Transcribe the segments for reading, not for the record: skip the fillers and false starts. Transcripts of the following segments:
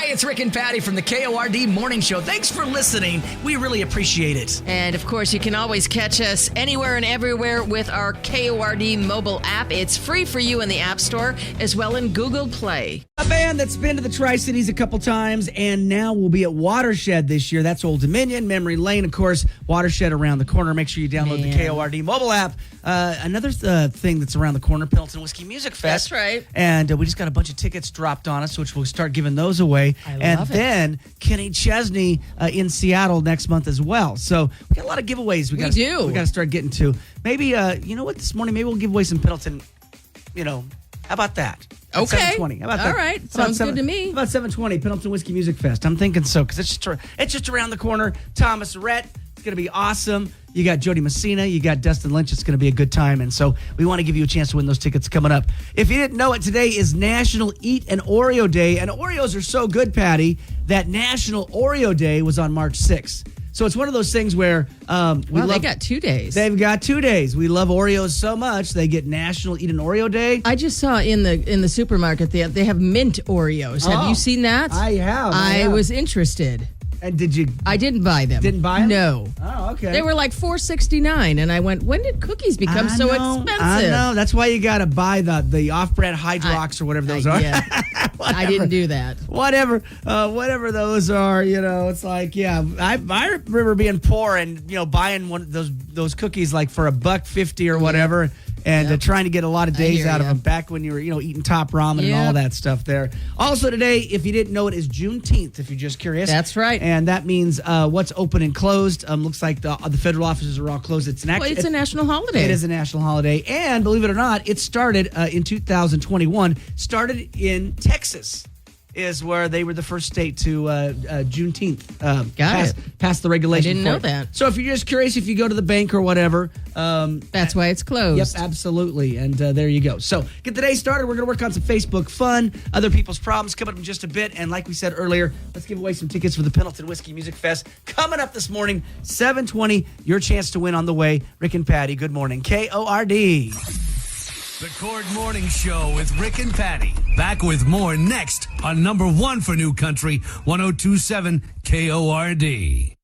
Hey, it's Rick and Patty from the KORD Morning Show. Thanks for listening. We really appreciate it. And, of course, you can always catch us anywhere and everywhere with our KORD mobile app. It's free for you in the App Store as well in Google Play. A band that's been to the Tri-Cities a couple times and now will be at Watershed this year. That's Old Dominion, Memory Lane, of course, Watershed around the corner. Make sure you download the KORD mobile app. Another thing that's around the corner, Pendleton Whiskey Music Fest. That's right. And we just got a bunch of tickets dropped on us, which we'll start giving those away. I love it. Then Kenny Chesney in Seattle next month as well. So we got a lot of giveaways. We got to start getting to. Maybe, you know what, this morning, maybe we'll give away some Pendleton, how about that? Okay. 720. How about that? All right. Sounds good to me. How about 720, Pendleton Whiskey Music Fest? I'm thinking so, because it's just around the corner. Thomas Rhett, it's going to be awesome. You got Jody Messina, you got Dustin Lynch. It's going to be a good time. And so we want to give you a chance to win those tickets coming up. If you didn't know it, today is National Eat an Oreo Day. And Oreos are so good, Patty, that National Oreo Day was on March 6th. So it's one of those things where they got 2 days. They've got 2 days. We love Oreos so much they get National Eat an Oreo Day. I just saw in the supermarket they have mint Oreos. Have you seen that? I have. I was interested. And did you? I didn't buy them. Didn't buy them? No. Oh, okay. They were like $4.69, and I went, when did cookies become so expensive? I know. That's why you got to buy the off-brand Hydrox or whatever those are. Yeah. I didn't do that. Whatever those are, it's like, I remember being poor and buying one of those cookies like for $1.50 or whatever. And trying to get a lot of days out of them back when you were, eating Top Ramen and all that stuff there. Also today, if you didn't know it, is Juneteenth, if you're just curious. That's right. And that means what's open and closed. Looks like the federal offices are all closed. It's a national holiday. It is a national holiday. And believe it or not, it started in 2021. Started in Texas. Is where they were the first state to Juneteenth pass the regulation. I didn't know that. So if you're just curious, if you go to the bank or whatever, that's why it's closed. Yep, absolutely. And there you go. So get the day started. We're going to work on some Facebook fun, other people's problems coming up in just a bit. And like we said earlier, let's give away some tickets for the Pendleton Whiskey Music Fest coming up this morning, 7:20. Your chance to win on the way. Rick and Patty. Good morning, KORD. The Cord Morning Show with Rick and Patty. Back with more next on number one for New Country, 102.7 KORD.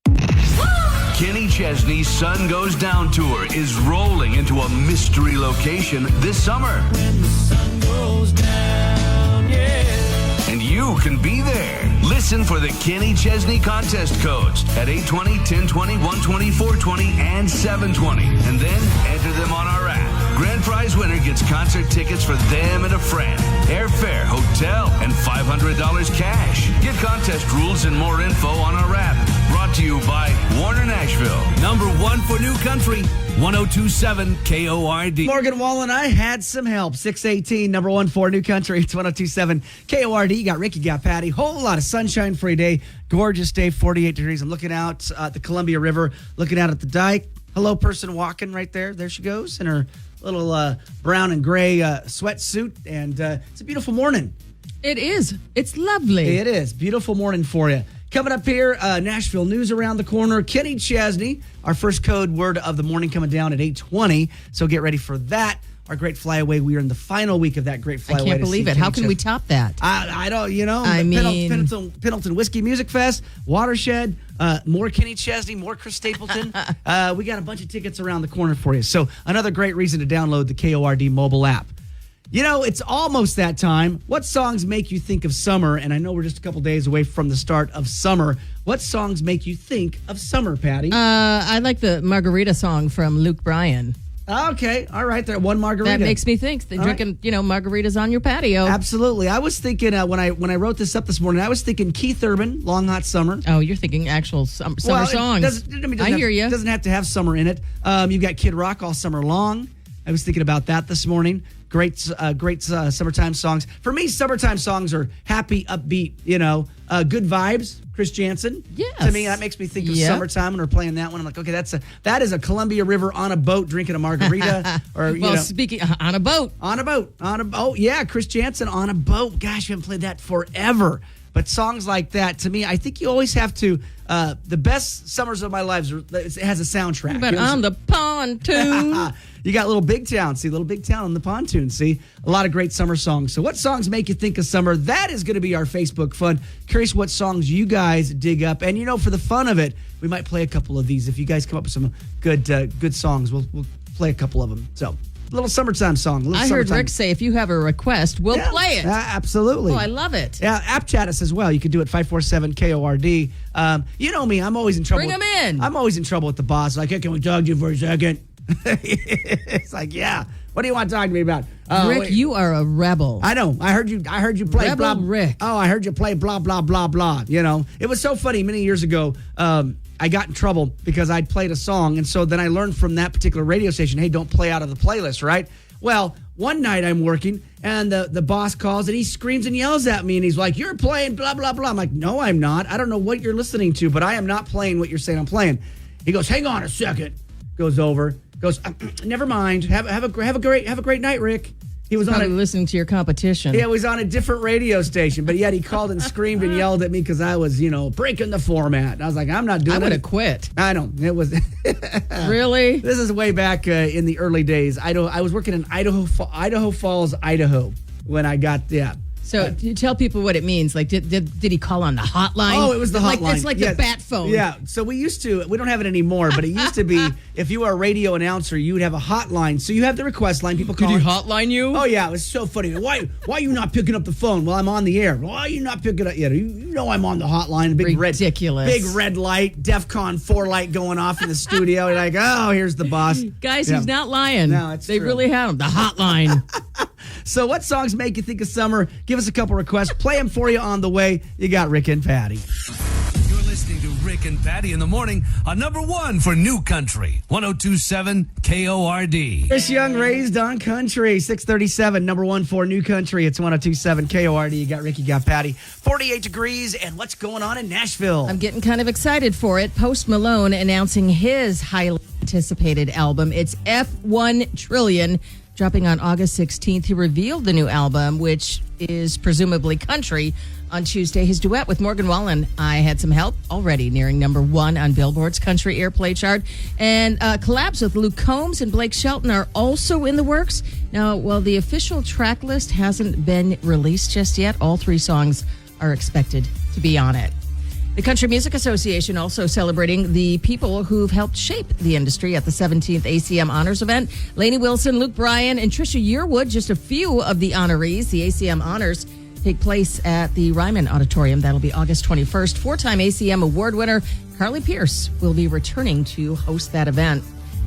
Kenny Chesney's Sun Goes Down tour is rolling into a mystery location this summer. When the sun goes down, yeah. And you can be there. Listen for the Kenny Chesney contest codes at 820, 1020, 120, 420, and 720. And then enter them on our app. Grand prize winner gets concert tickets for them and a friend, airfare, hotel, and $500 cash. Get contest rules and more info on our app. Brought to you by Warner Nashville. Number one for New Country, 102.7 KORD. Morgan Wallen, I had some help. 618, number one for New Country. It's 102.7 KORD. You got Ricky, got Patty. Whole lot of sunshine for a day. Gorgeous day, 48 degrees. I'm looking out at the Columbia River, looking out at the dike. Hello, person walking right there. There she goes in her little brown and gray sweatsuit. And it's a beautiful morning. It is. It's lovely. It is. Beautiful morning for you. Coming up here, Nashville news around the corner. Kenny Chesney, our first code word of the morning coming down at 8:20. So get ready for that. Our Great Flyaway. We are in the final week of that Great Flyaway. I can't believe it. How can we top that? I don't, Pendleton Whiskey Music Fest, Watershed, more Kenny Chesney, more Chris Stapleton. We got a bunch of tickets around the corner for you. So another great reason to download the KORD mobile app. It's almost that time. What songs make you think of summer? And I know we're just a couple days away from the start of summer. What songs make you think of summer, Patty? I like the Margarita song from Luke Bryan. Okay, all right. There, one margarita. That makes me think drinking, margaritas on your patio. Absolutely. I was thinking when I wrote this up this morning, I was thinking Keith Urban, "Long Hot Summer." Oh, you're thinking actual summer songs. I hear you. It doesn't have to have summer in it. You've got Kid Rock, "All Summer Long." I was thinking about that this morning. Great summertime songs. For me, summertime songs are happy, upbeat, good vibes. Chris Jansen. Yes. To me, that makes me think of summertime when we're playing that one. I'm like, okay, that is a Columbia River on a boat drinking a margarita. Speaking on a boat. Oh, yeah, Chris Jansen on a boat. Gosh, we haven't played that forever. But songs like that, to me, I think you always have to. The best summers of my life, it has a soundtrack. But on the pontoon. You got Little Big Town. See, Little Big Town on the pontoon. See, a lot of great summer songs. So what songs make you think of summer? That is going to be our Facebook fun. Curious what songs you guys dig up. And, for the fun of it, we might play a couple of these. If you guys come up with some good songs, we'll play a couple of them. So, little summertime song. I heard Rick say if you have a request, we'll play it. Absolutely. Oh, I love it. Yeah, app chat us as well. You can do it 547-KORD. You know me. I'm always in trouble. Bring them in. I'm always in trouble with the boss. Like, hey, can we talk to you for a second? It's like, yeah. What do you want to talk to me about? Rick, wait. you are a rebel. I know. I heard you play Rebel blah. Rick. Oh, I heard you play blah blah blah blah. It was so funny. Many years ago, I got in trouble because I'd played a song, and so then I learned from that particular radio station, hey, don't play out of the playlist, right? Well, one night I'm working, and the boss calls, and he screams and yells at me, and he's like, you're playing blah blah blah. I'm like, no, I'm not. I don't know what you're listening to, but I am not playing what you're saying I'm playing. He goes, hang on a second. Goes over. Goes, never mind. Have a great night, Rick. He was probably listening to your competition. Yeah, he was on a different radio station, but yet he called and screamed and yelled at me because I was, breaking the format. And I was like, I'm not doing it. I would have quit. I know. It was. Really? This is way back in the early days. I was working in Idaho Falls, Idaho when I got, So you tell people what it means. Like, did he call on the hotline? Oh, it was the hotline. It's like the bat phone. Yeah. So we don't have it anymore, but it used to be if you were a radio announcer, you would have a hotline. So you have the request line. People call. Did he hotline you? Oh yeah, it was so funny. Why are you not picking up the phone? Well, I'm on the air. Why are you not picking up? I'm on the hotline. Ridiculous. Big red light, DEFCON 4 light going off in the studio. You're like, oh, here's the boss. Guys, he's not lying. No, they true. really have him. The hotline. So what songs make you think of summer? Give us a couple requests. Play them for you on the way. You got Rick and Patty. You're listening to Rick and Patty in the morning on number one for New Country, 102.7 KORD. Chris Young, Raised on Country, 637, number one for New Country. It's 102.7 KORD. You got Rick, you got Patty. 48 degrees, and what's going on in Nashville? I'm getting kind of excited for it. Post Malone announcing his highly anticipated album. It's F1 Trillion. Dropping on August 16th, he revealed the new album, which is presumably country, on Tuesday. His duet with Morgan Wallen, I Had Some Help, already nearing number one on Billboard's country airplay chart. And collabs with Luke Combs and Blake Shelton are also in the works. Now, while the official track list hasn't been released just yet, all three songs are expected to be on it. The Country Music Association also celebrating the people who've helped shape the industry at the 17th ACM Honors event. Lainey Wilson, Luke Bryan, and Trisha Yearwood, just a few of the honorees. The ACM Honors take place at the Ryman Auditorium. That'll be August 21st. Four-time ACM award winner Carly Pierce will be returning to host that event.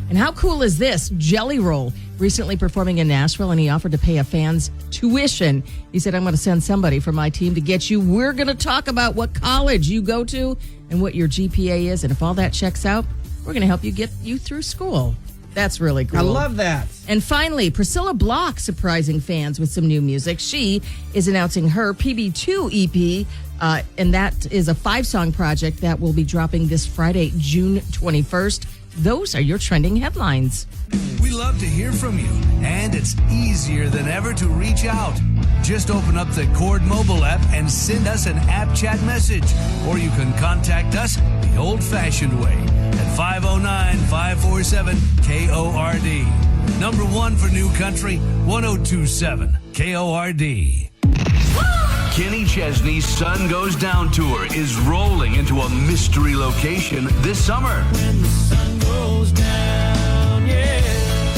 And how cool is this? Jelly Roll, recently performing in Nashville, and he offered to pay a fan's tuition. He said, I'm going to send somebody from my team to get you. We're going to talk about what college you go to and what your GPA is. And if all that checks out, we're going to help you get you through school. That's really cool. I love that. And finally, Priscilla Block surprising fans with some new music. She is announcing her PB2 EP, and that is a 5-song project that will be dropping this Friday, June 21st. Those are your trending headlines. We love to hear from you, and it's easier than ever to reach out. Just open up the Cord mobile app and send us an app chat message, or you can contact us the old-fashioned way at 509-547-KORD. Number one for New Country, 102.7 KORD. Kenny Chesney's Sun Goes Down tour is rolling into a mystery location this summer. When the sun goes down, yeah.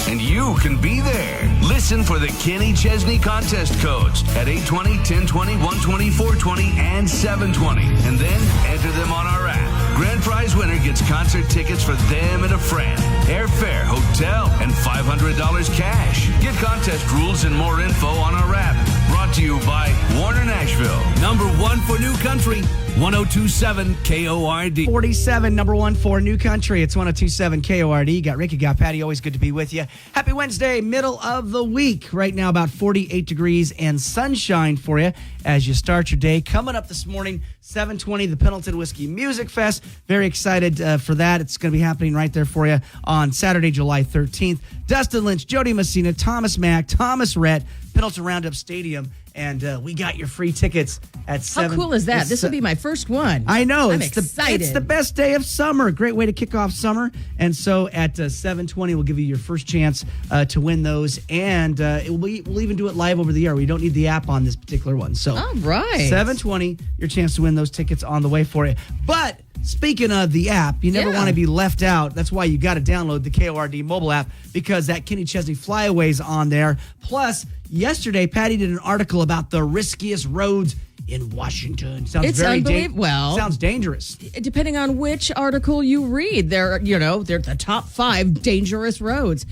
And you can be there. Listen for the Kenny Chesney contest codes at 820, 1020, 120, 420, and 720. And then enter them on our app. Grand prize winner gets concert tickets for them and a friend, airfare, hotel, and $500 cash. Get contest rules and more info on our app. Brought to you by Warner Nashville. Number one for New Country, 102.7 KORD. 47, number one for New Country. It's 102.7 KORD. You got Rick, you got Patty. Always good to be with you. Happy Wednesday, middle of the week. Right now, about 48 degrees and sunshine for you as you start your day. Coming up this morning, 7:20, the Pendleton Whiskey Music Fest. Very excited for that. It's going to be happening right there for you on Saturday, July 13th. Dustin Lynch, Jody Messina, Thomas Mack, Thomas Rhett, Pendleton Roundup Stadium. And we got your free tickets at 7. How cool is that? This will be my first one. I know. I'm It's excited. It's the best day of summer. Great way to kick off summer. And so at 7:20, we'll give you your first chance to win those. And we'll even do it live over the air. We don't need the app on this particular one. So All right. 7:20, your chance to win those tickets on the way for you. But speaking of the app, you never Yeah. want to be left out. That's why you got to download the KORD mobile app, because that Kenny Chesney Flyaway's on there. Plus, yesterday, Patty did an article about the riskiest roads in Washington. Sounds It's very unbelievable. Well, sounds dangerous. Depending on which article you read, they're the top 5 dangerous roads.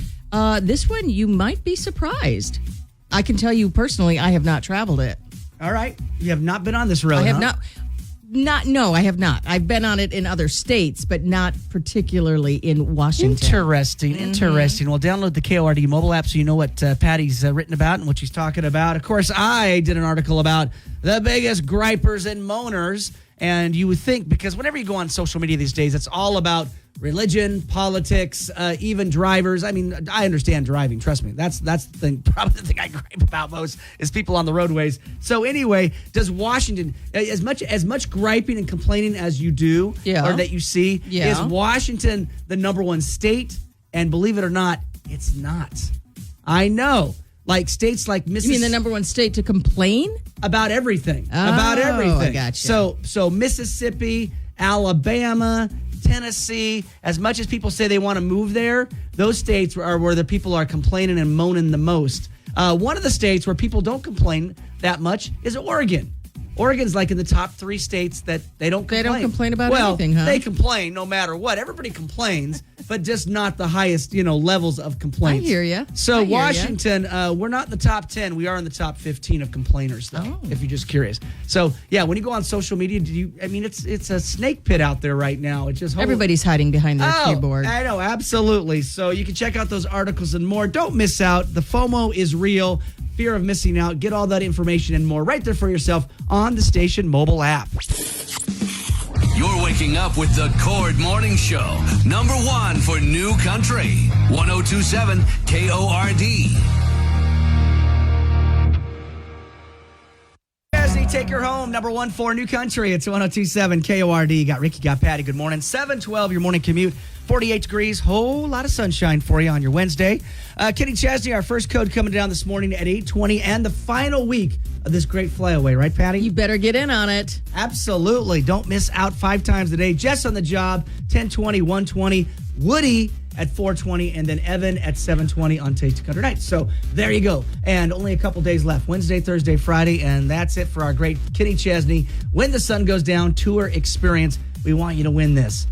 This one, you might be surprised. I can tell you personally, I have not traveled it. All right. You have not been on this road, I have huh? No, I have not. I've been on it in other states, but not particularly in Washington. Interesting. Well, download the KORD mobile app so you know what Patty's written about and what she's talking about. Of course, I did an article about the biggest gripers and moaners. And you would think, because whenever you go on social media these days, it's all about religion, politics, even drivers. I mean, I understand driving. Trust me. That's the thing. Probably the thing I gripe about most is people on the roadways. So anyway, does Washington, as much griping and complaining as you do, Yeah. or that you see, Yeah. is Washington the number one state? And believe it or not, it's not. I know. Like states like Mississippi. You mean the number 1 state to complain? About everything. Oh, About everything. I gotcha. So Mississippi, Alabama, Tennessee, as much as people say they want to move there, those states are where the people are complaining and moaning the most. One of the states where people don't complain that much is Oregon. Oregon's like in the top 3 states that they don't complain. They don't complain about well, anything, huh? They complain no matter what. Everybody complains, but just not the highest, levels of complaints. I hear ya. So I hear ya. Washington, we're not in the top 10. We are in the top 15 of complainers, though, if you're just curious. So, yeah, when you go on social media, it's a snake pit out there right now. It's just Everybody's hiding behind their keyboard. I know, absolutely. So you can check out those articles and more. Don't miss out. The FOMO is real. Fear of missing out. Get all that information and more right there for yourself on the station mobile app. You're waking up with the Cord Morning Show. Number 1 for New Country. 1027 KORD. Chesney, take her home. Number 1 for New Country. It's 1027 KORD. Got Ricky, got Patty. Good morning. 712, your morning commute. 48 degrees. Whole lot of sunshine for you on your Wednesday. Kenny Chesney, our first code coming down this morning at 8:20, and the final week of this great flyaway, right, Patty? You better get in on it. Absolutely. Don't miss out 5 times a day. Jess on the job, 10:20, 1:20. Woody at 4:20, and then Evan at 7:20 on Taste of Country Night. So there you go. And only a couple days left. Wednesday, Thursday, Friday, and that's it for our great Kenny Chesney When the Sun Goes Down tour experience. We want you to win this.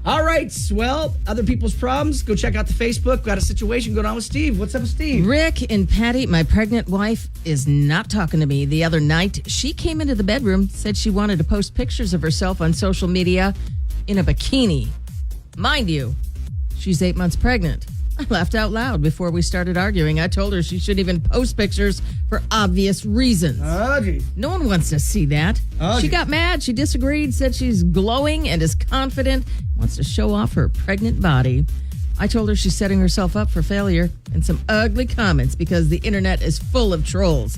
All right. Well, other people's problems, go check out the Facebook. Got a situation going on with Steve. What's up with Steve? Rick and Patty, my pregnant wife, is not talking to me. The other night, she came into the bedroom, said she wanted to post pictures of herself on social media in a bikini. Mind you, she's 8 months pregnant. I laughed out loud before we started arguing. I told her she shouldn't even post pictures for obvious reasons. Oh, geez. No one wants to see that. Oh, She geez. got mad. She disagreed, said she's glowing and is confident, wants to show off her pregnant body. I told her she's setting herself up for failure and some ugly comments because the internet is full of trolls.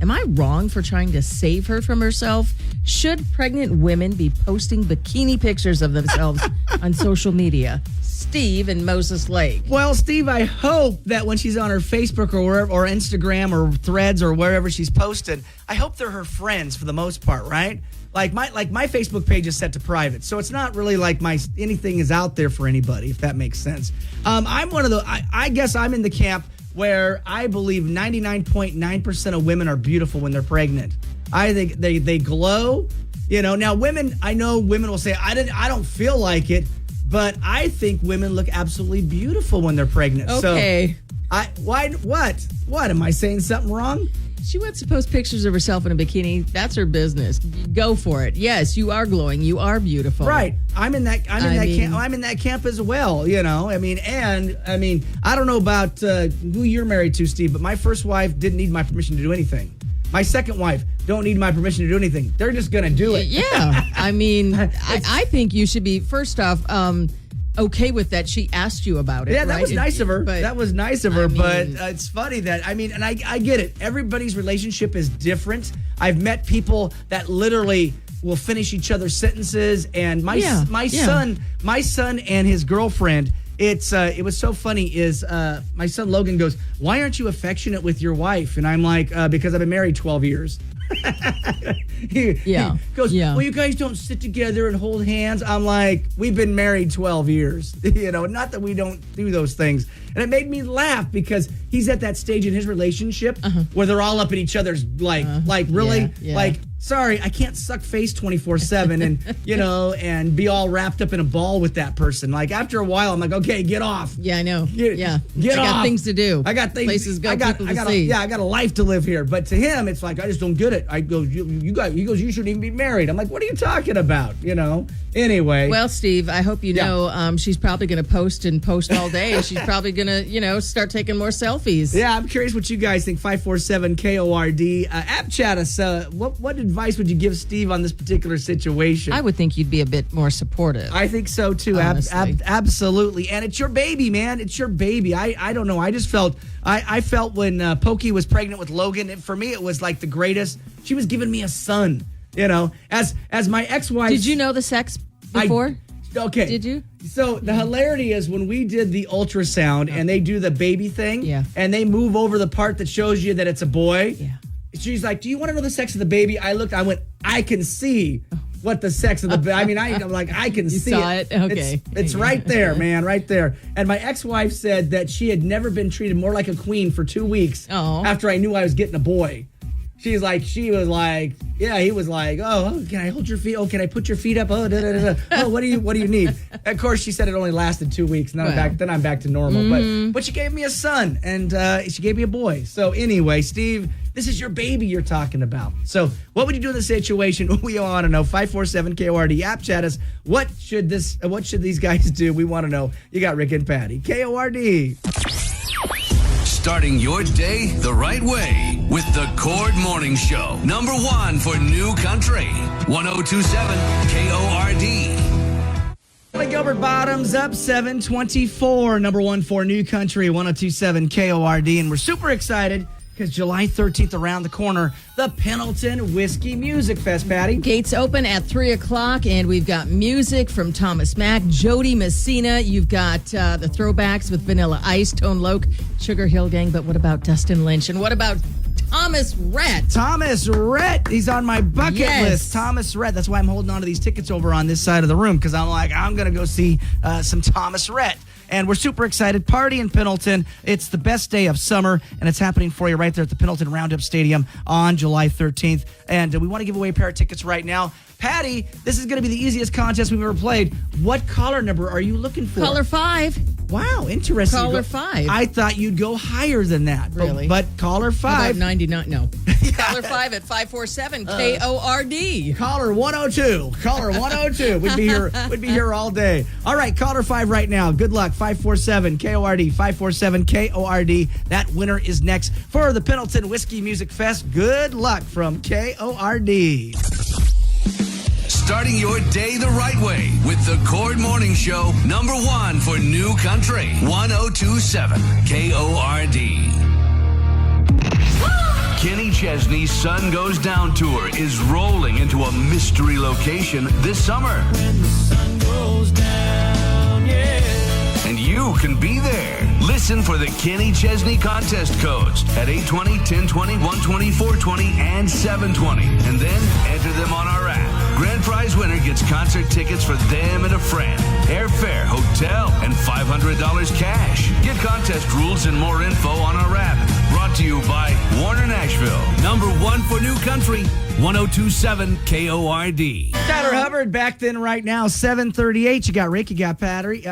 Am I wrong for trying to save her from herself? Should pregnant women be posting bikini pictures of themselves on social media? Steve in Moses Lake. Well, Steve, I hope that when she's on her Facebook or wherever, or Instagram or Threads or wherever she's posted, I hope they're her friends for the most part, right? Like my Facebook page is set to private, so it's not really like anything is out there for anybody, if that makes sense. I'm one of the. I guess I'm in the camp where I believe 99.9% of women are beautiful when they're pregnant. I think they glow. Now women, I know women will say I don't feel like it. But I think women look absolutely beautiful when they're pregnant. Okay. So, what? Am I saying something wrong? She wants to post pictures of herself in a bikini. That's her business. Go for it. Yes, you are glowing. You are beautiful. Right. I'm in that camp as well. I don't know about who you're married to, Steve, but my first wife didn't need my permission to do anything. My second wife don't need my permission to do anything. They're just going to do it. Yeah. I think you should be, first off, okay with that. She asked you about it. Yeah, that right? was nice of her. But, That was nice of her. I mean- But it's funny that, and I get it. Everybody's relationship is different. I've met people that literally will finish each other's sentences. And my son and his girlfriend, it was so funny is my son Logan goes, "Why aren't you affectionate with your wife?" And I'm like, because I've been married 12 years. He goes, "Well, you guys don't sit together and hold hands." I'm like, "We've been married 12 years." Not that we don't do those things. And it made me laugh because he's at that stage in his relationship where they're all up in each other's really? Yeah. Like, sorry, I can't suck face 24/7 and, and be all wrapped up in a ball with that person. Like, after a while, I'm like, okay, get off. Yeah, I know. Get I off. got things to do. I got things. Places go, people to I see. got a life to live here. But to him, it's like, I just don't get it. I go, you guys, he goes, you shouldn't even be married. I'm like, what are you talking about? Anyway. Well, Steve, I hope you know she's probably going to post all day. She's probably going to, start taking more selfies. Yeah, I'm curious what you guys think. 547-KORD. App chat us. What advice would you give Steve on this particular situation? I would think you'd be a bit more supportive. I think so, too. Absolutely. And it's your baby, man. It's your baby. I don't know. I just felt, I felt when Pokey was pregnant with Logan, for me, it was like the greatest. She was giving me a son, as my ex-wife. Did you know the sex before? Okay. Did you? So the hilarity is when we did the ultrasound and they do the baby thing and they move over the part that shows you that it's a boy. Yeah. She's like, "Do you want to know the sex of the baby?" I went, I can see what the sex of the baby. I mean, I'm like, I can see saw it? Okay. It's right there, man, right there. And my ex-wife said that she had never been treated more like a queen for 2 weeks after I knew I was getting a boy. She was like, he was like, oh, can I hold your feet? Oh, can I put your feet up? Oh, da, da, da, da. Oh, what do you need? Of course, she said it only lasted 2 weeks. Then I'm back to normal. But she gave me a son and she gave me a boy. So anyway, Steve, this is your baby you're talking about. So what would you do in this situation? We want to know. 547-KORD. App chat us. What should these guys do? We want to know. You got Rick and Patty. KORD. Starting your day the right way with the Cord Morning Show. Number 1 for New Country. 1027 KORD. Gilbert Bottoms up 724. Number 1 for New Country. 1027 KORD. And we're super excited because July 13th around the corner, the Pendleton Whiskey Music Fest, Patty. Gates open at 3 o'clock, and we've got music from Thomas Mack, Jody Messina. You've got the throwbacks with Vanilla Ice, Tone Loc, Sugar Hill Gang. But what about Dustin Lynch? And what about Thomas Rhett? Thomas Rhett. He's on my bucket list. Thomas Rhett. That's why I'm holding on to these tickets over on this side of the room, because I'm like, I'm going to go see some Thomas Rhett. And we're super excited. Party in Pendleton. It's the best day of summer, and it's happening for you right there at the Pendleton Roundup Stadium on July 13th. And we want to give away a pair of tickets right now. Patty, this is going to be the easiest contest we've ever played. What caller number are you looking for? Caller 5. Wow, interesting. Caller 5. I thought you'd go higher than that. Really? But caller 5. How about 99? No. Caller 5 at 547 KORD. Caller 102. Caller 102. We'd be here all day. All right, caller 5 right now. Good luck. 547 KORD. 547 KORD. That winner is next for the Pendleton Whiskey Music Fest. Good luck from KORD. Starting your day the right way with the Cord Morning Show. Number 1 for New Country. 1027 KORD. Kenny Chesney's Sun Goes Down tour is rolling into a mystery location this summer. When the sun goes down, yeah. And you can be there. Listen for the Kenny Chesney contest codes at 820, 1020, 120, 420, and 720. And then enter them on our app. Grand prize winner gets concert tickets for them and a friend, airfare, hotel, and $500 cash. Get contest rules and more info on our app. Brought to you by Warner Nashville. Number 1 for New Country. 1027 KORD. Tyler Hubbard back then right now, 7:38. You got Rick, you got Patty.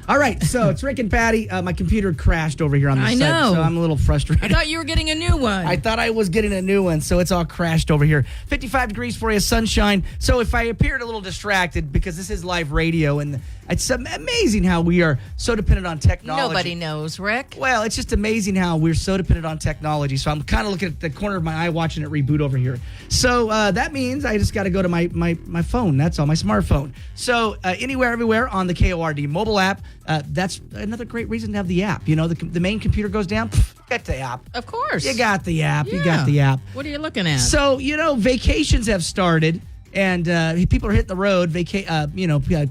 All right, so it's Rick and Patty. My computer crashed over here on the I side, know. so I'm a little frustrated. I thought you were getting a new one. I thought I was getting a new one, so it's all crashed over here. 55 degrees for you, sunshine. So if I appeared a little distracted, because this is live radio, and it's amazing how we are so dependent on technology. Nobody knows, Rick. Well, it's just amazing how we're so dependent on technology. So I'm kind of looking at the corner of my eye watching it reboot over here. So that means I just got to go to my phone. That's all, my smartphone. So anywhere, everywhere on the KORD mobile app. That's another great reason to have the app. You know, the main computer goes down, get the app. Of course. You got the app. Yeah. You got the app. What are you looking at? So, vacations have started. And people are hitting the road,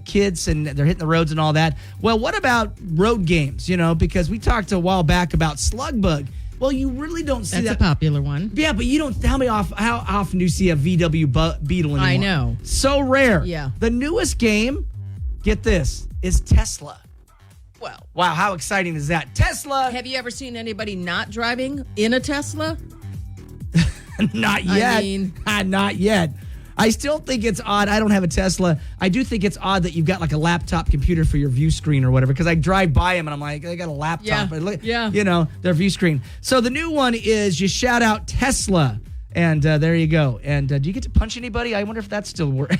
kids, and they're hitting the roads and all that. Well, what about road games? Because we talked a while back about Slug Bug. Well, you really don't see That's that. a popular one. Yeah, but you don't. How often do you see a VW Beetle anymore? I know. So rare. Yeah. The newest game, get this, is Tesla. Well, Wow, how exciting is that? Tesla. have you ever seen anybody not driving in a Tesla? Not yet. I mean- Not yet. I still think it's odd. I don't have a Tesla. I do think it's odd that you've got like a laptop computer for your view screen or whatever, because I drive by them and I'm like, they got a laptop. Yeah, But look, yeah. their view screen. So the new one is you shout out Tesla. And there you go. And do you get to punch anybody? I wonder if that still works.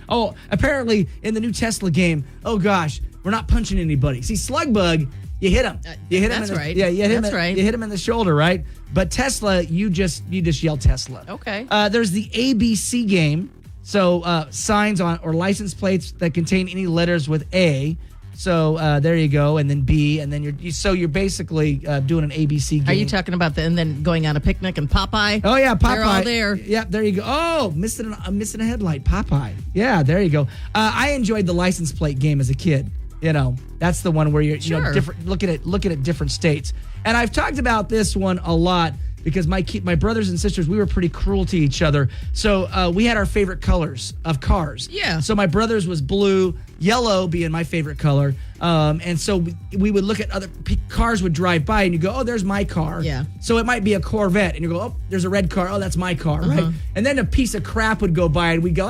Oh, apparently in the new Tesla game, oh gosh, we're not punching anybody. See, Slug Bug, you hit him. You hit him. That's right. Yeah, you hit him. That's right. You hit him in the shoulder, right? But Tesla, you just yell Tesla. Okay. There's the ABC game. So signs on or license plates that contain any letters with A. So there you go, and then B, and then you're basically doing an ABC game. Are you talking about and then going on a picnic and Popeye? Oh yeah, Popeye. They're all there. Yeah, there you go. Oh, missing a headlight, Popeye. Yeah, there you go. I enjoyed the license plate game as a kid. That's the one where you're Sure. different, looking at different states. And I've talked about this one a lot because my brothers and sisters, we were pretty cruel to each other. So we had our favorite colors of cars. Yeah. So my brother's was blue, yellow being my favorite color. And so we would look at other cars would drive by and you go, oh, there's my car. Yeah. So it might be a Corvette and you go, oh, there's a red car. Oh, that's my car, right? And then a piece of crap would go by and we go,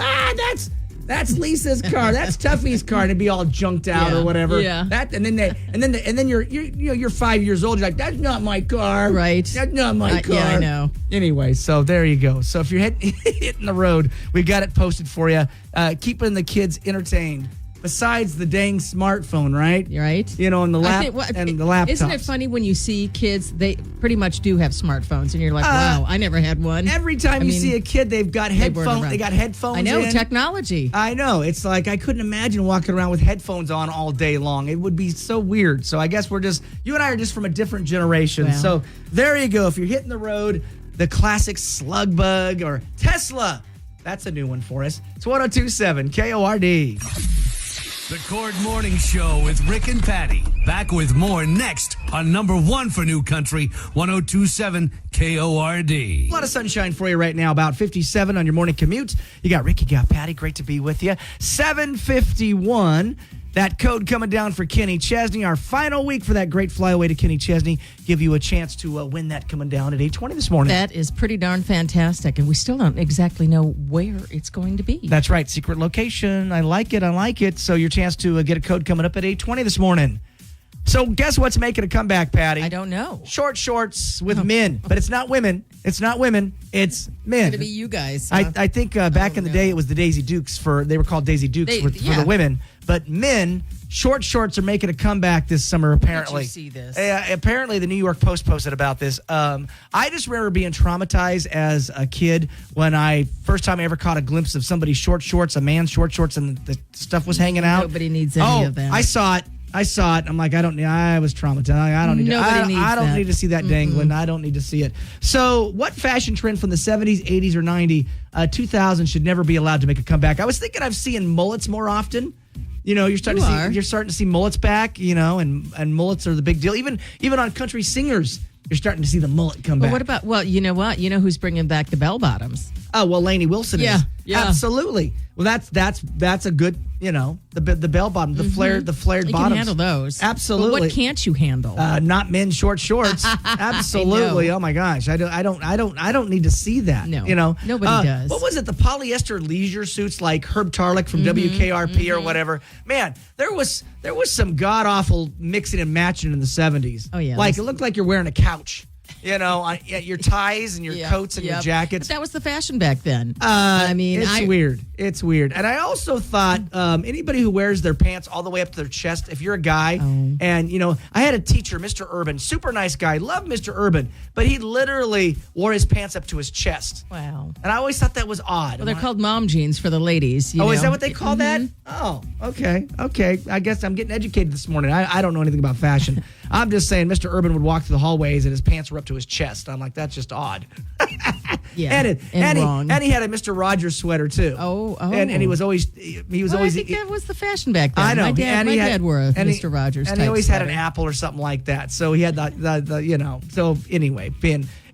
that's Lisa's car. That's Tuffy's car, and it'd be all junked out Yeah, or whatever. yeah. And then you're 5 years old. You're like, that's not my car. Right. That's not my car. Yeah, I know. Anyway, so there you go. So if you're hitting the road, we got it posted for you. Keeping the kids entertained. Besides the dang smartphone, right? You're right. And the and the laptops. Isn't it funny when you see kids? They pretty much do have smartphones, and you're like, "Wow, I never had one." Every time you see a kid, they've got headphones. around. They got headphones. I know in. technology. I know. It's like I couldn't imagine walking around with headphones on all day long. It would be so weird. So I guess you and I are just from a different generation. Well. So there you go. If you're hitting the road, the classic Slug Bug or Tesla, that's a new one for us. It's 102.7 KORD. The Cord Morning Show with Rick and Patty. Back with more next on number one for New Country, 102.7 KORD. A lot of sunshine for you right now, about 57 on your morning commute. You got Rick, you got Patty. Great to be with you. 7:51. That code coming down for Kenny Chesney. Our final week for that great flyaway to Kenny Chesney. Give you a chance to win that coming down at 8:20 this morning. That is pretty darn fantastic, and we still don't exactly know where it's going to be. That's right. Secret location. I like it. So your chance to get a code coming up at 8:20 this morning. So guess what's making a comeback, Patty? I don't know. Short shorts with men. But it's not women. It's men. It's going to be you guys. I think back in the day it was the Daisy Dukes they were called Daisy Dukes for the women. But men, short shorts are making a comeback this summer, apparently. Did you see this? Apparently the New York Post posted about this. I just remember being traumatized as a kid when first time I ever caught a glimpse of somebody's short shorts, a man's short shorts, and the stuff was hanging out. Nobody needs any of that. I saw it. I'm like, I was traumatized. I don't need I don't need to see that dangling. I don't need to see it. So what fashion trend from the 70s, 80s, or 90s, 2000 should never be allowed to make a comeback? I was thinking I'm seeing mullets more often. You're starting to see mullets back, and mullets are the big deal. Even on country singers, you're starting to see the mullet come back. What about, you know what? You know who's bringing back the bell bottoms? Oh, well, Lainey Wilson is. Yeah. Absolutely. Well, that's a good, the bell bottom, the flared bottoms. You can handle those. Absolutely. But what can't you handle? Not men's short shorts. Absolutely. Oh my gosh. I don't need to see that. No. Nobody does. What was it? The polyester leisure suits like Herb Tarlick from WKRP or whatever. Man, there was some god awful mixing and matching in the 70s. Oh yeah. Like it looked like you're wearing a couch. your ties and your coats and your jackets. But that was the fashion back then. It's weird. It's weird. And I also thought anybody who wears their pants all the way up to their chest, if you're a guy, and, I had a teacher, Mr. Urban, super nice guy, loved Mr. Urban, but he literally wore his pants up to his chest. Wow. And I always thought that was odd. Well, they're called mom jeans for the ladies. Is that what they call that? Oh, okay. I guess I'm getting educated this morning. I don't know anything about fashion. I'm just saying Mr. Urban would walk through the hallways and his pants were up to his chest. I'm like, that's just odd. Yeah, and wrong. He had a Mr. Rogers sweater too. Oh. And he was always I think that was the fashion back then. I know. My dad wore a Mr. Rogers. And he always sweater. had an apple or something like that. So he had the So anyway,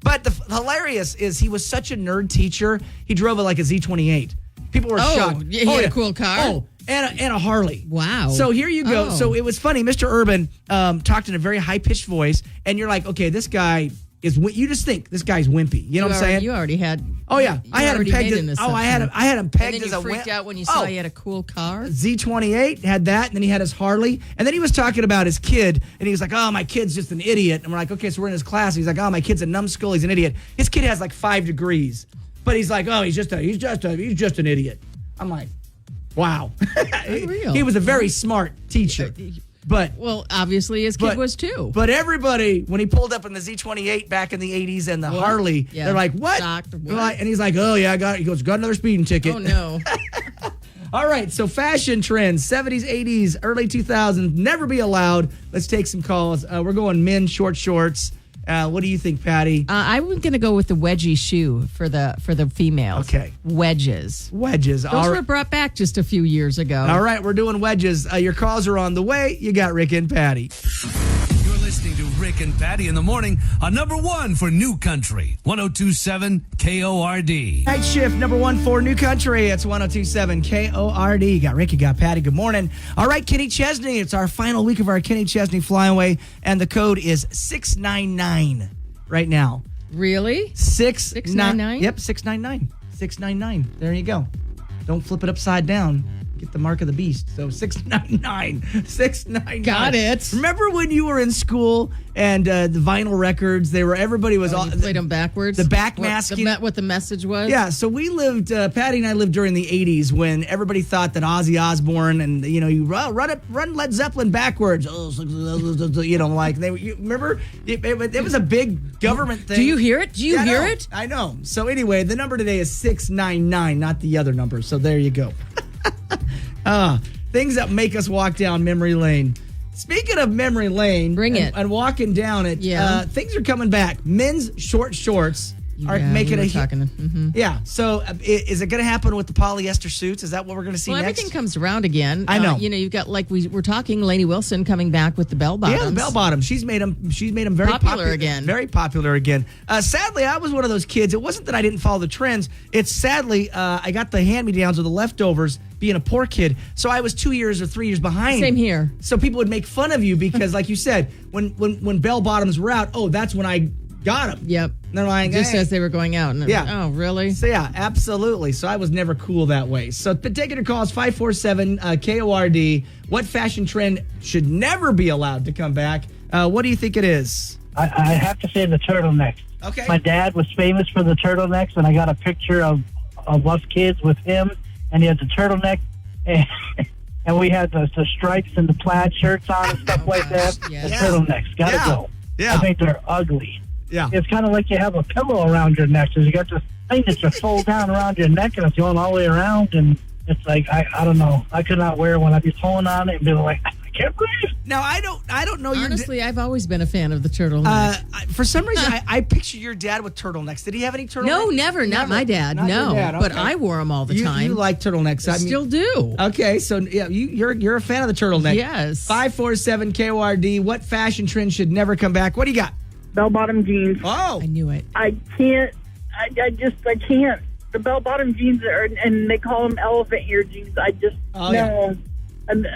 but the hilarious is he was such a nerd teacher. He drove a Z28. People were shocked. He had a cool car. Oh, and a Harley. Wow. So here you go. Oh. So it was funny. Mr. Urban talked in a very high pitched voice, and you're like, okay, this guy is. You just think this guy's wimpy. You know what I'm saying? You already had. Oh yeah, I had him pegged. I had him pegged and then as you a. freaked out when you saw he had a cool car. Z28 had that, and then he had his Harley, and then he was talking about his kid, and he was like, "Oh, my kid's just an idiot." And we're like, "Okay, so we're in his class." And he's like, "Oh, my kid's a numbskull. He's an idiot." His kid has 5 degrees, but he's like, "Oh, he's just an idiot." I'm like, wow. Unreal. He was a very smart teacher. But obviously his kid was too. But everybody, when he pulled up in the Z28 back in the 80s and the Harley, they're like, what? And he's like, oh, yeah, he goes, got another speeding ticket. Oh, no. All right, so fashion trends, 70s, 80s, early 2000s, never be allowed. Let's take some calls. We're going men, short shorts. What do you think, Patty? I'm going to go with the wedgie shoe for the females. Okay. Wedges. Those were brought back just a few years ago. All right, we're doing wedges. Your calls are on the way. You got Rick and Patty. You're listening to Rick and Patty in the morning on number 1 for New Country, 102.7 KORD. Night shift, number 1 for New Country. It's 102.7 KORD. You got Rick, you got Patty. Good morning. All right, Kenny Chesney. It's our final week of our Kenny Chesney Flyaway, and the code is 699 right now. Really? 699? Yep, 699. 699. There you go. Don't flip it upside down. Get the mark of the beast. So 699. 699. Got it. Remember when you were in school and the vinyl records, everybody was all. You played them backwards? The backmasking. What the message was? Yeah, so we lived, Patty and I lived during the 80s when everybody thought that Ozzy Osbourne and, you run Led Zeppelin backwards. Remember? It was a big government thing. Do you hear it? Do you hear it? I know. So anyway, the number today is 699, not the other number. So there you go. Things that make us walk down memory lane. Speaking of memory lane, bring it and walking down it. Yeah, things are coming back. Men's short shorts are making Yeah. So is it going to happen with the polyester suits? Is that what we're going to see next? Everything comes around again. I know. You've got we were talking Lainey Wilson coming back with the bell bottoms. Yeah, the bell bottoms. She's made them very popular again. Very popular again. Sadly, I was one of those kids. It wasn't that I didn't follow the trends. It's sadly I got the hand-me-downs or the leftovers. Being a poor kid, so I was 2 years or 3 years behind. Same here. So people would make fun of you because, like you said, when bell bottoms were out, that's when I got them. Yep. And they're like, just as they were going out. And oh, really? So yeah, absolutely. So I was never cool that way. So taking your calls 547 KORD. What fashion trend should never be allowed to come back? What do you think it is? I have to say the turtlenecks. Okay. My dad was famous for the turtlenecks, and I got a picture of us kids with him. And he had the turtleneck, and we had the stripes and the plaid shirts on and stuff like that. Yeah. The turtlenecks, gotta go. Yeah. I think they're ugly. Yeah. It's kind of like you have a pillow around your neck. So you got this thing that you fold down around your neck, and it's going all the way around. And it's like, I don't know. I could not wear it when I'd be pulling on it and be like, I can't breathe. Now, I don't know. Honestly, I've always been a fan of the turtleneck. For some reason, I picture your dad with turtlenecks. Did he have any turtlenecks? No, never. Not my dad. Not no, your dad. But Okay. I wore them all the time. You like turtlenecks? Still do. Okay, so yeah, you're a fan of the turtleneck. Yes. 547 KORD. What fashion trend should never come back? What do you got? Bell-bottom jeans. Oh, I knew it. I can't. I can't. The bell-bottom jeans and they call them elephant ear jeans. Oh, no. And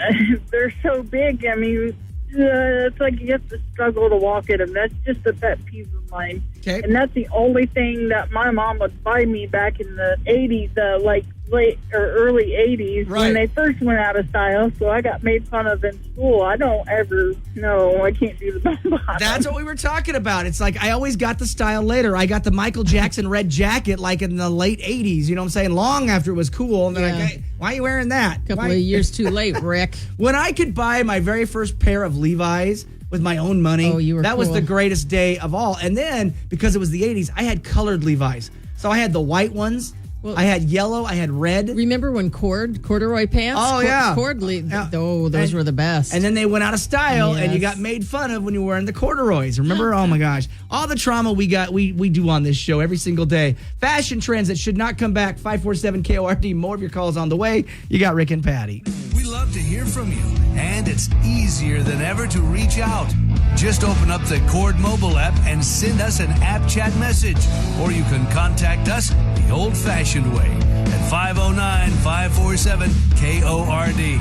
they're so big. I mean, it's like you have to struggle to walk in them. That's just a pet peeve of mine. Okay. And that's the only thing that my mom would buy me back in the 80s, like late or early 80s Right. when they first went out of style. So I got made fun of in school. I don't ever, no, I can't do the bell bottom. That's what we were talking about. It's like I always got the style later. I got the Michael Jackson red jacket like in the late 80s, you know what I'm saying? Long after it was cool. And then Yeah. hey, why are you wearing that? Couple Why- of years too late, Rick. When I could buy my very first pair of Levi's with my own money, Oh, you were that was cool. the greatest day of all. And then, because it was the 80s, I had colored Levi's. So I had the white ones, Well- I had yellow, I had red. Remember when corduroy pants? Oh, yeah. Yeah. Oh, those And- were the best. And then they went out of style, and you Yes. got made fun of when you were wearing the corduroys. Remember? Oh my gosh. All the trauma we do on this show every single day. Fashion trends that should not come back. 547 KORD. More of your calls on the way. You got Rick and Patty. We love to hear from you, and it's easier than ever to reach out. Just open up the Cord mobile app and send us an app chat message, or you can contact us the old-fashioned way at 509-547-KORD.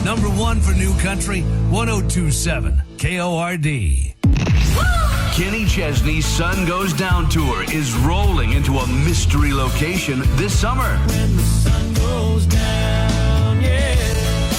Number one for New Country, 1027 KORD. Kenny Chesney's Sun Goes Down tour is rolling into a mystery location this summer. When the sun goes down, yeah.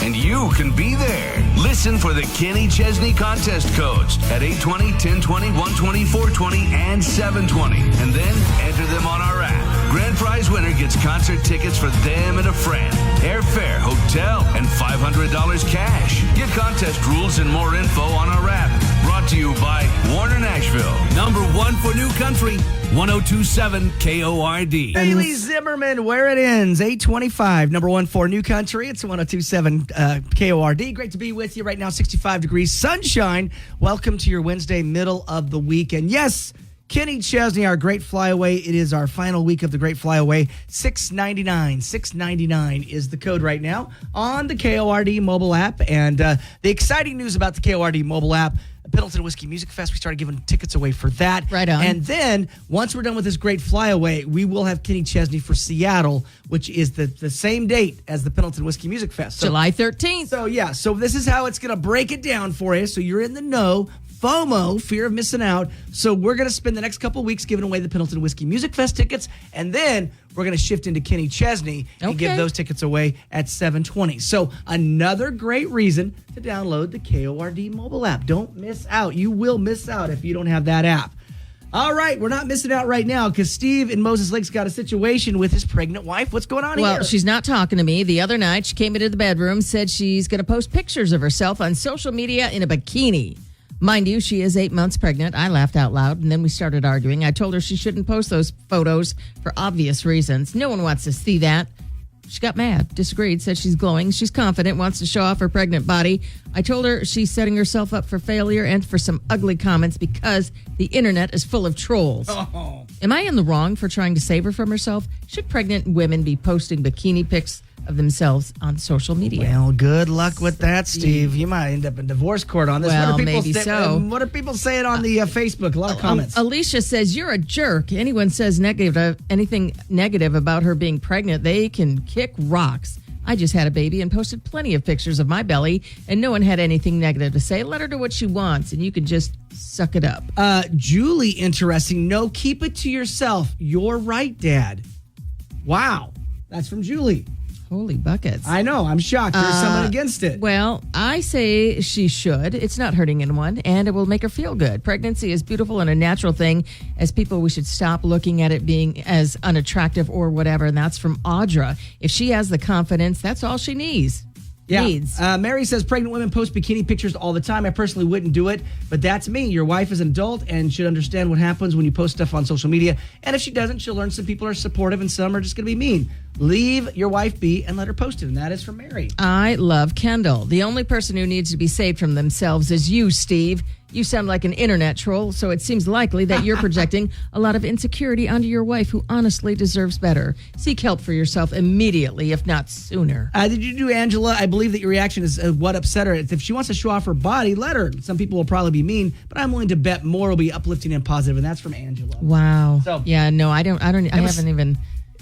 And you can be there. Listen for the Kenny Chesney contest codes at 820, 1020, 120, 420, and 720. And then enter them on our app. Grand prize winner gets concert tickets for them and a friend, airfare, hotel, and $500 cash. Get contest rules and more info on our app. Brought to you by Warner Nashville. Number one for New Country, 1027 KORD. Bailey Zimmerman, where it ends, 825, number one for New Country. It's 1027 KORD. Great to be with you right now, 65 degrees, sunshine. Welcome to your Wednesday, middle of the week. And yes, Kenny Chesney, our Great Flyaway. It is our final week of the Great Flyaway. $6.99 is the code right now on the KORD mobile app. And the exciting news about the KORD mobile app, Pendleton Whiskey Music Fest, we started giving tickets away for that. Right on. And then, once we're done with this Great Flyaway, we will have Kenny Chesney for Seattle, which is the same date as the Pendleton Whiskey Music Fest. So, July 13th. so this is how it's going to break it down for you, so you're in the know. FOMO, fear of missing out. So we're going to spend the next couple weeks giving away the Pendleton Whiskey Music Fest tickets, and then we're going to shift into Kenny Chesney and give Okay. those tickets away at 7:20. So another great reason to download the KORD mobile app. Don't miss out. You will miss out if you don't have that app. All right, we're not missing out right now because Steve in Moses Lake's got a situation with his pregnant wife. What's going on Well, here? she's not talking to me. The other night, she came into the bedroom, said she's going to post pictures of herself on social media in a bikini. Mind you, she is 8 months pregnant. I laughed out loud, and then we started arguing. I told her she shouldn't post those photos for obvious reasons. No one wants to see that. She got mad, disagreed, said she's glowing, she's confident, wants to show off her pregnant body. I told her she's setting herself up for failure and for some ugly comments because the internet is full of trolls. Oh. Am I in the wrong for trying to save her from herself? Should pregnant women be posting bikini pics of themselves on social media? Well, good luck with that, Steve. You might end up in divorce court on this. Well, what are people maybe so. What are people saying on the Facebook? A lot of comments. Alicia says, you're a jerk. Anyone says anything negative about her being pregnant, they can kick rocks. I just had a baby and posted plenty of pictures of my belly, and no one had anything negative to say. Let her do what she wants, and you can just suck it up. Julie, interesting. No, keep it to yourself. You're right, Dad. Wow. That's from Julie. Holy buckets. I know. I'm shocked. There's someone against it. Well, I say she should. It's not hurting anyone, and it will make her feel good. Pregnancy is beautiful and a natural thing. As people, we should stop looking at it being as unattractive or whatever, and that's from Audra. If she has the confidence, that's all she needs. Mary says pregnant women post bikini pictures all the time. I personally wouldn't do it, but that's me. Your wife is an adult and should understand what happens when you post stuff on social media. And if she doesn't, she'll learn some people are supportive and some are just going to be mean. Leave your wife be and let her post it. And that is from Mary. I love Kendall. The only person who needs to be saved from themselves is you, Steve. You sound like an internet troll, so it seems likely that you're projecting a lot of insecurity onto your wife, who honestly deserves better. Seek help for yourself immediately, if not sooner. Did you do, Angela? I believe that your reaction is what upset her. If she wants to show off her body, let her. Some people will probably be mean, but I'm willing to bet more will be uplifting and positive, and that's from Angela. Wow. So- yeah, no, I haven't even.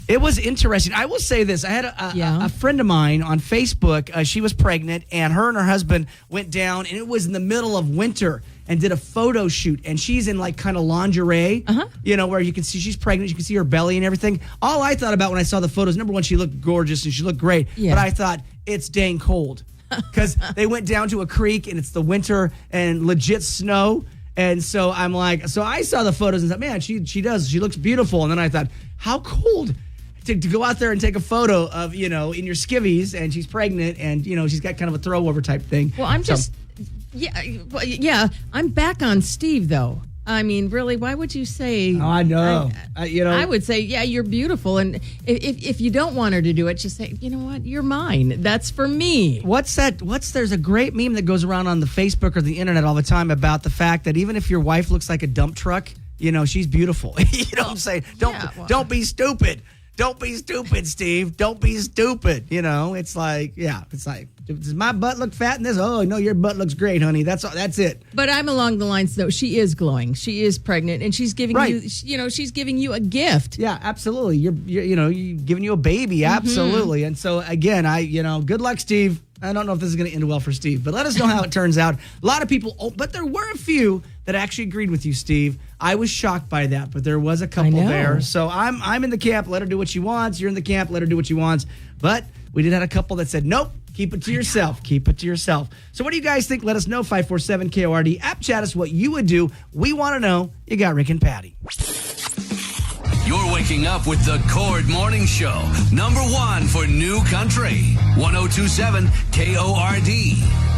It was interesting. I will say this. I had a friend of mine on Facebook. She was pregnant, and her husband went down, and it was in the middle of winter. and did a photo shoot, and she's in like kind of lingerie, where you can see she's pregnant, you can see her belly and everything. All I thought about when I saw the photos, number one, she looked gorgeous and she looked great, but I thought it's dang cold because they went down to a creek and it's the winter and legit snow. And so I'm like, so I saw the photos and thought, man, she looks beautiful. And then I thought, how cold to go out there and take a photo of, in your skivvies, and she's pregnant and, she's got kind of a throwover type thing. Well, I'm back on Steve, though. I mean, really, why would you say? Oh, I know. I would say, yeah, you're beautiful. And if you don't want her to do it, just say, you know what? You're mine. That's for me. There's a great meme that goes around on the Facebook or the internet all the time about the fact that even if your wife looks like a dump truck, she's beautiful. You know what I'm saying? Don't be stupid. Don't be stupid, Steve. Don't be stupid. It's like, does my butt look fat in this? Oh, no, your butt looks great, honey. That's it. But I'm along the lines, though. She is glowing. She is pregnant, and she's giving you, she's giving you a gift. Yeah, absolutely. You're giving you a baby. Absolutely. And so, again, good luck, Steve. I don't know if this is going to end well for Steve, but let us know how it turns out. A lot of people, but there were a few that actually agreed with you, Steve. I was shocked by that, but there was a couple there. So I'm in the camp, let her do what she wants. You're in the camp, let her do what she wants. But we did have a couple that said, nope, keep it to yourself. Keep it to yourself. So what do you guys think? Let us know, 547-KORD. App chat us what you would do. We want to know. You got Rick and Patty. You're waking up with the Cord Morning Show, number one for New Country, 102.7 KORD.